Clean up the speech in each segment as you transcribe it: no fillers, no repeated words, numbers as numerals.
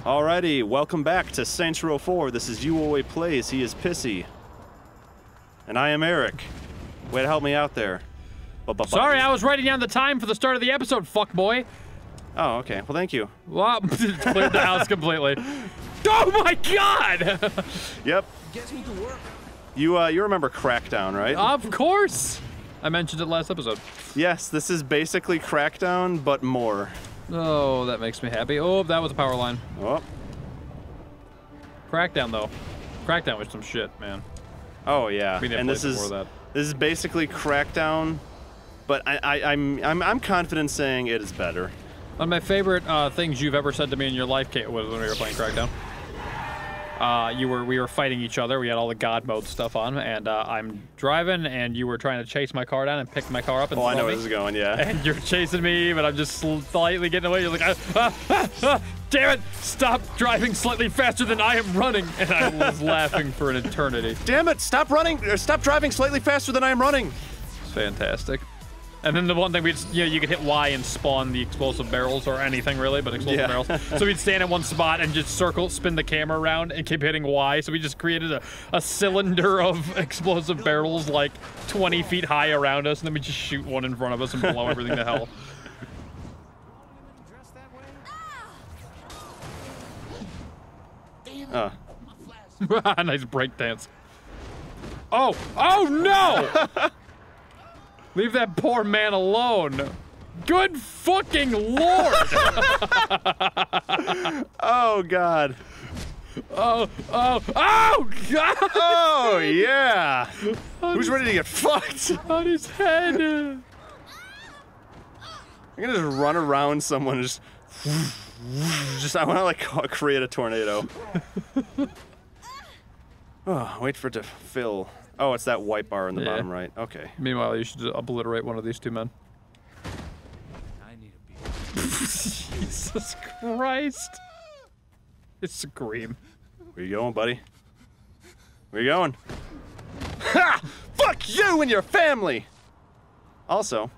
Alrighty, welcome back to Saints Row 4. This is UOA Plays. He is Pissy. And I am Eric. Way to help me out there. Sorry, I was writing down the time for the start of the episode, fuckboy. Oh, okay. Well, thank you. Well, cleared the house completely. Oh my god! Yep. You remember Crackdown, right? Of course! I mentioned it last episode. Yes, this is basically Crackdown, but more. Oh, that makes me happy. Oh, that was a power line. Oh. Crackdown, though. Crackdown was some shit, man. Oh, yeah. We didn't and play before that. This is basically Crackdown, but I'm confident saying it is better. One of my favorite things you've ever said to me in your life, Kate, was when we were playing Crackdown. We were fighting each other. We had all the God mode stuff on, and I'm driving, and you were trying to chase my car down and pick my car up and I know me. where this is going, yeah. And you're chasing me, but I'm just slightly getting away. You're like, damn it! Stop driving slightly faster than I am running! And I was laughing for an eternity. Damn it! Stop running! Or stop driving slightly faster than I am running! It's fantastic. And then the one thing we just, you could hit Y and spawn the explosive barrels or anything really, but explosive barrels. So we'd stand in one spot and just spin the camera around and keep hitting Y. So we just created a cylinder of explosive barrels like 20 feet high around us, and then we just shoot one in front of us and blow everything to hell. Nice breakdance. Oh! Oh no! Leave that poor man alone. Good fucking lord! Oh god. Oh God! Oh yeah! Who's ready to get fucked? On his head! I'm gonna just run around someone and just I wanna like create a tornado. Oh, wait for it to fill. Oh, it's that white bar in the bottom right. Okay. Meanwhile, you should obliterate one of these two men. I need a beer. Jesus Christ! It's Scream. Where you going, buddy? Where you going? Ha! Fuck you and your family! Also,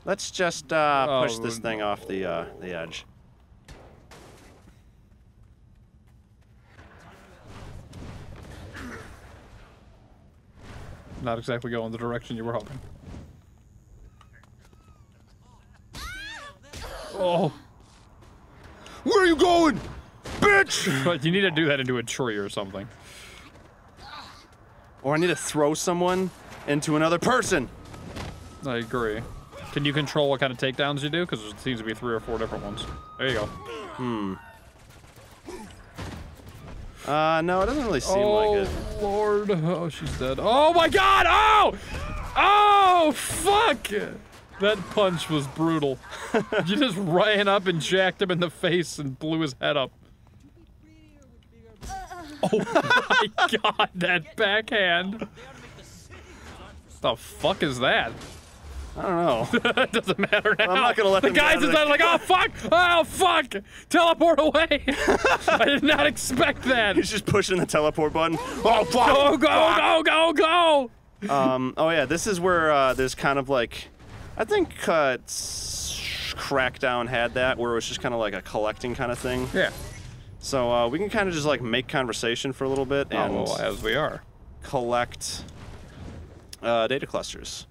let's just push this thing off the edge. Not exactly going the direction you were hoping. Oh. Where are you going? Bitch! But you need to do that into a tree or something. Or I need to throw someone into another person. I agree. Can you control what kind of takedowns you do? Because there seems to be 3 or 4 different ones. There you go. No, it doesn't really seem like it. Oh, Lord. Oh, she's dead. Oh, my God! Oh! Oh, fuck! That punch was brutal. You just ran up and jacked him in the face and blew his head up. Oh, my God, that backhand. The fuck is that? I don't know. It doesn't matter now. I'm not gonna let the them guys get out of inside like, oh fuck! Oh fuck! Teleport away! I did not expect that. He's just pushing the teleport button. Oh fuck! Go, go, go, go, go! Oh yeah, this is where there's kind of like, I think Crackdown had that, where it was just kind of like a collecting kind of thing. Yeah. So we can kind of just like make conversation for a little bit and well, as we are. collect data clusters.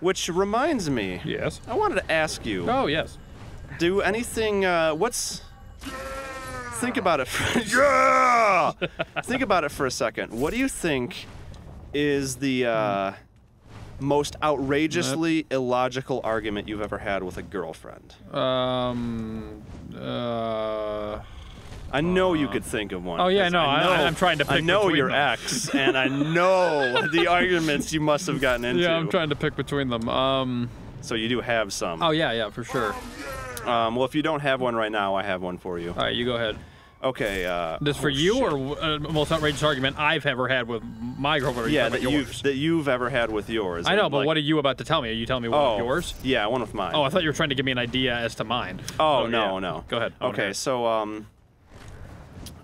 Which reminds me. Yes. I wanted to ask you. Oh yes. Do anything? Think about it. Yeah. Think about it for a second. What do you think is the most outrageously illogical argument you've ever had with a girlfriend? I know you could think of one. Oh yeah, no, I'm trying to pick I know between your them. ex, and I know the arguments you must have gotten into. Yeah, I'm trying to pick between them. So you do have some. Oh yeah, for sure. Well, if you don't have one right now, I have one for you. All right, you go ahead. Okay. This for you or most outrageous argument I've ever had with my girlfriend? Or yeah, that you've ever had with yours. I know, but like, what are you about to tell me? Are you telling me one of yours? Yeah, one of mine. Oh, I thought you were trying to give me an idea as to mine. Oh no, yeah. no. Go ahead. Okay, so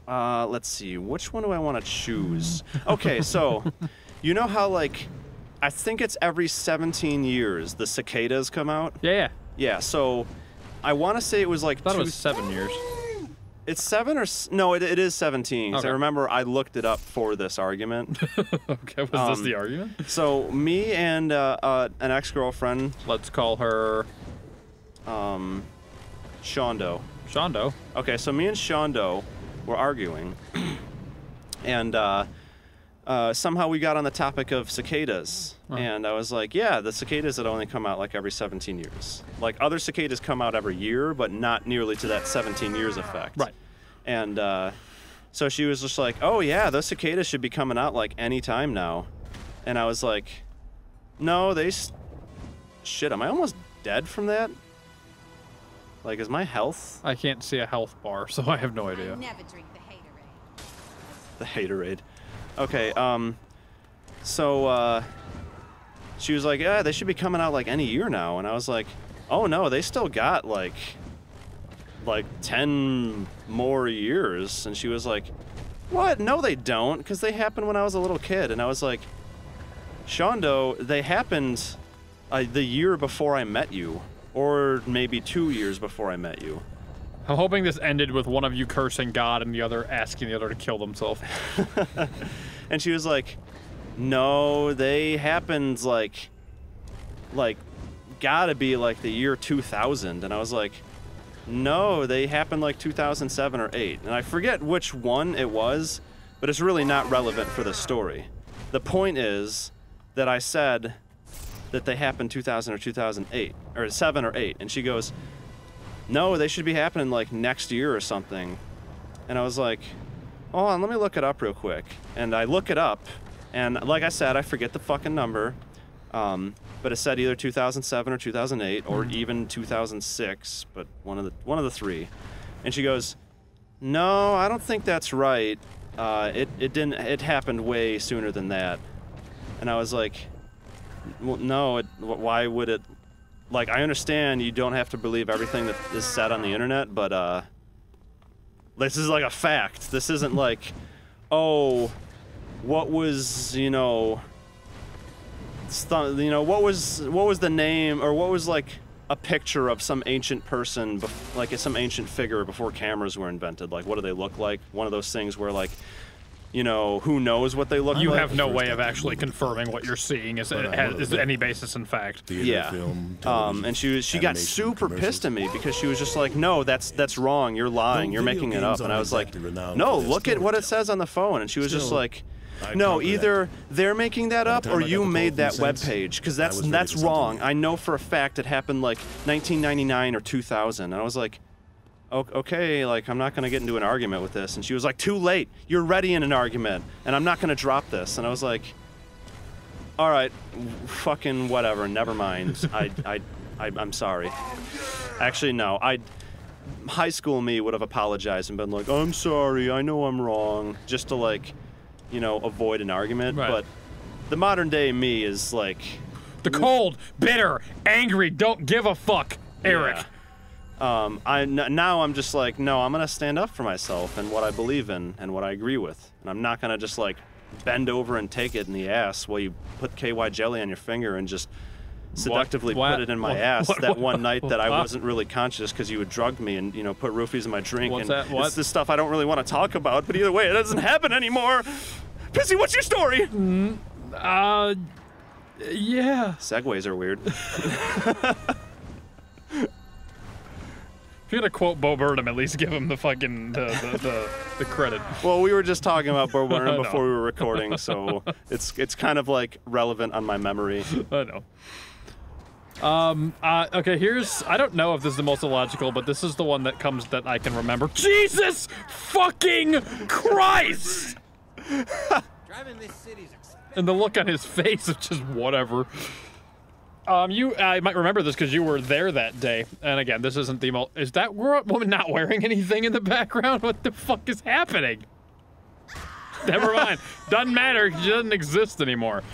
let's see. Which one do I want to choose? Okay, so you know how like I think it's every 17 years the cicadas come out? Yeah. Yeah, so I want to say it was like I thought it was 7 years. It's 7 or no? It is 17. 'Cause Okay. I remember I looked it up for this argument. Okay, was this the argument? So me and an ex-girlfriend, Let's call her Shondo. Shondo. Okay, so me and Shondo were arguing, and somehow we got on the topic of cicadas. And I was like, yeah, the cicadas that only come out like every 17 years. Like other cicadas come out every year, but not nearly to that 17 years effect. Right. And so she was just like, oh yeah, those cicadas should be coming out like any time now. And I was like, no, shit, am I almost dead from that? Like, is my health? I can't see a health bar, so I have no I idea. never drink the haterade. The haterade. Okay, so she was like, yeah, they should be coming out like any year now. And I was like, oh no, they still got like 10 more years. And she was like, what? No, they don't, because they happened when I was a little kid. And I was like, Shondo, they happened the year before I met you, or maybe 2 years before I met you. I'm hoping this ended with one of you cursing God and the other asking the other to kill themselves. And she was like, no, they happened like gotta be like the year 2000. And I was like, no, they happened like 2007 or 8. And I forget which one it was, but it's really not relevant for the story. The point is that I said that they happened 2000 or 2008, or 7 or 8. And she goes, no, they should be happening like next year or something. And I was like, hold on, let me look it up real quick. And I look it up, and like I said, I forget the fucking number. But it said either 2007 or 2008 or even 2006, but one of the three. And she goes, no, I don't think that's right. It happened way sooner than that. And I was like, well, no, why would it? Like, I understand you don't have to believe everything that is said on the internet, but this is like a fact. This isn't like, oh, what was, what was the name, or what was like a picture of some ancient person, like some ancient figure before cameras were invented. Like, what do they look like? One of those things where like, who knows what they look like? You have no way of actually confirming what you're seeing is any basis in fact. Yeah. And she got super pissed at me because she was just like, no, that's wrong. You're lying. You're making it up. And I was like, no, look at what it says on the phone. And she was just like, no, either they're making that up or you made that webpage, because that's wrong. I know for a fact it happened like 1999 or 2000. And I was like, okay, like, I'm not going to get into an argument with this. And she was like, too late. You're ready in an argument, and I'm not going to drop this. And I was like, all right, fucking whatever, never mind. I'm sorry. Actually, no. High school me would have apologized and been like, I'm sorry, I know I'm wrong, just to, like, avoid an argument. Right. But the modern day me is like... The cold, bitter, angry, don't give a fuck, Eric. Yeah. Now I'm just like, no, I'm gonna stand up for myself and what I believe in and what I agree with, and I'm not gonna just like bend over and take it in the ass while you put KY jelly on your finger and just seductively put it in my ass that one night that I wasn't really conscious because you had drugged me and put roofies in my drink. It's this stuff I don't really want to talk about, but either way, it doesn't happen anymore. Pissy, what's your story? Yeah. Segues are weird. If you're gonna quote Bo Burnham, at least give him the fucking the credit. Well, we were just talking about Bo Burnham before we were recording, so it's kind of like relevant on my memory. I know. Okay, I don't know if this is the most illogical, but this is the one that I can remember. Jesus fucking Christ! Driving this city's expensive. And the look on his face of just whatever. I might remember this because you were there that day. And again, this isn't the most... Is that woman not wearing anything in the background? What the fuck is happening? Never mind. Doesn't matter. She doesn't exist anymore.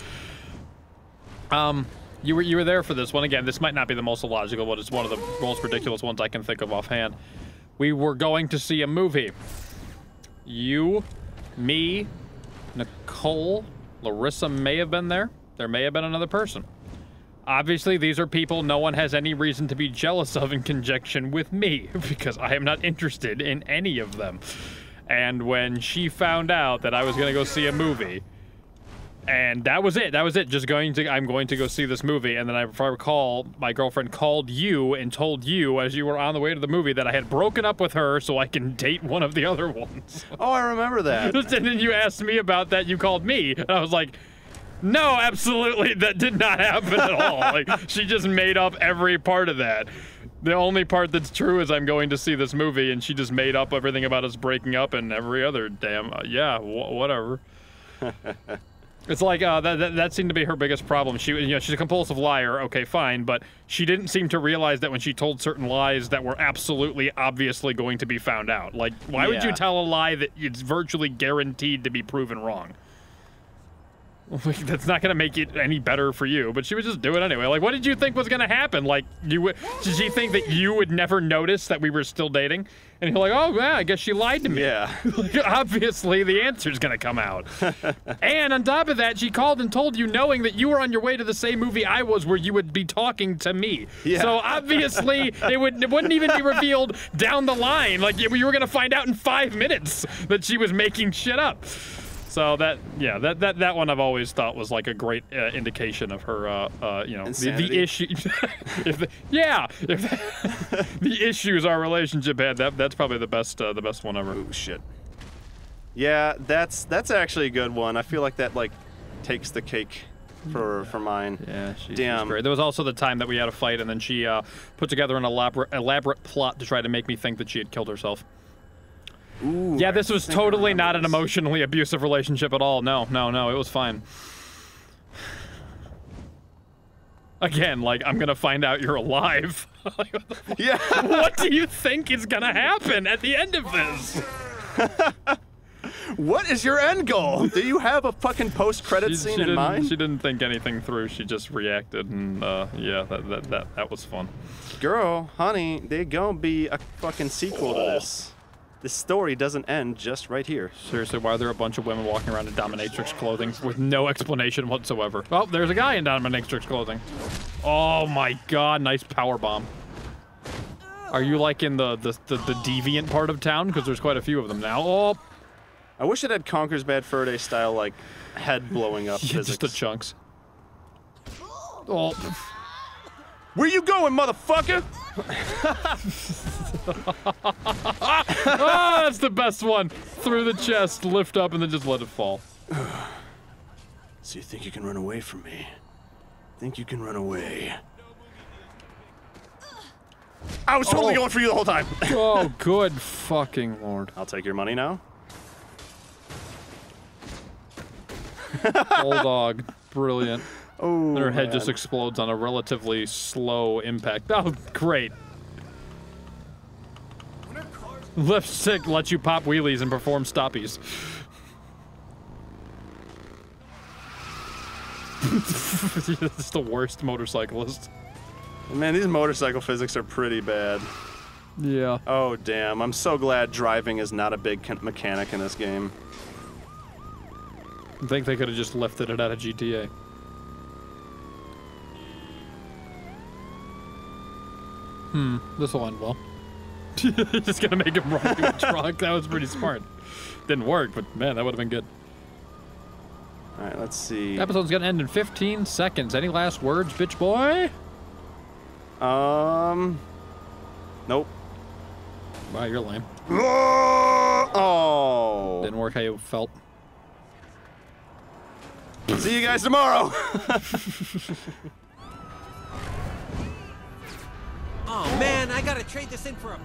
You were there for this one. Again, this might not be the most illogical, but it's one of the most ridiculous ones I can think of offhand. We were going to see a movie. You, me, Nicole, Larissa may have been there. There may have been another person. Obviously, these are people no one has any reason to be jealous of in conjunction with me, because I am not interested in any of them. And when she found out that I was gonna go see a movie, and that was it, just I'm going to go see this movie, and then if I recall, my girlfriend called you and told you as you were on the way to the movie that I had broken up with her so I can date one of the other ones. Oh, I remember that. And then you asked me about that, you called me, and I was like, no, absolutely, that did not happen at all. Like, she just made up every part of that. The only part that's true is I'm going to see this movie, and she just made up everything about us breaking up and every other damn, whatever. It's like, that seemed to be her biggest problem. She's a compulsive liar, okay, fine, but she didn't seem to realize that when she told certain lies that were absolutely, obviously going to be found out. Like, why would you tell a lie that it's virtually guaranteed to be proven wrong? That's not gonna make it any better for you, but she would just do it anyway. Like, what did you think was gonna happen? Like, did she think that you would never notice that we were still dating? And you're like, oh, yeah, I guess she lied to me. Yeah. Like, obviously, the answer's gonna come out. And on top of that, she called and told you knowing that you were on your way to the same movie I was where you would be talking to me. Yeah. So obviously, it wouldn't even be revealed down the line. Like, you were gonna find out in 5 minutes that she was making shit up. So that one I've always thought was like a great indication of her, the issue. if the issues our relationship had, that's probably the best one ever. Ooh, shit. Yeah, that's actually a good one. I feel like that like takes the cake for mine. Yeah, she's damn. Great. There was also the time that we had a fight, and then she put together an elaborate plot to try to make me think that she had killed herself. Ooh, yeah, this was totally not an emotionally abusive relationship at all. No, it was fine. Again, like, I'm gonna find out you're alive. Like, yeah. What do you think is gonna happen at the end of this? What is your end goal? Do you have a fucking post-credit scene in mind? She didn't think anything through. She just reacted, and yeah, that was fun. Girl, honey, there's gonna be a fucking sequel to this. This story doesn't end just right here. Seriously, why are there a bunch of women walking around in dominatrix clothing with no explanation whatsoever? Oh, there's a guy in dominatrix clothing. Oh my god, nice power bomb. Are you like in the deviant part of town? Because there's quite a few of them now. Oh. I wish it had Conker's Bad Fur Day style, like, head blowing up physics. Just the chunks. Oh. Where you going, motherfucker? Oh, that's the best one. Through the chest, lift up, and then just let it fall. So you think you can run away from me? Think you can run away? I was totally going for you the whole time. Oh, good fucking lord. I'll take your money now. Bulldog. Brilliant. Oh, and her head just explodes on a relatively slow impact. Oh, great. Left stick lets you pop wheelies and perform stoppies. It's the worst motorcyclist. Man, these motorcycle physics are pretty bad. Yeah. Oh, damn. I'm so glad driving is not a big mechanic in this game. I think they could have just lifted it out of GTA. This will end well. Just gonna make him run through a truck. That was pretty smart. Didn't work, but man, that would have been good. Alright, let's see. The episode's gonna end in 15 seconds. Any last words, bitch boy? Nope. Wow, you're lame. Oh! Didn't work how you felt. See you guys tomorrow! Oh man, I gotta trade this in for a...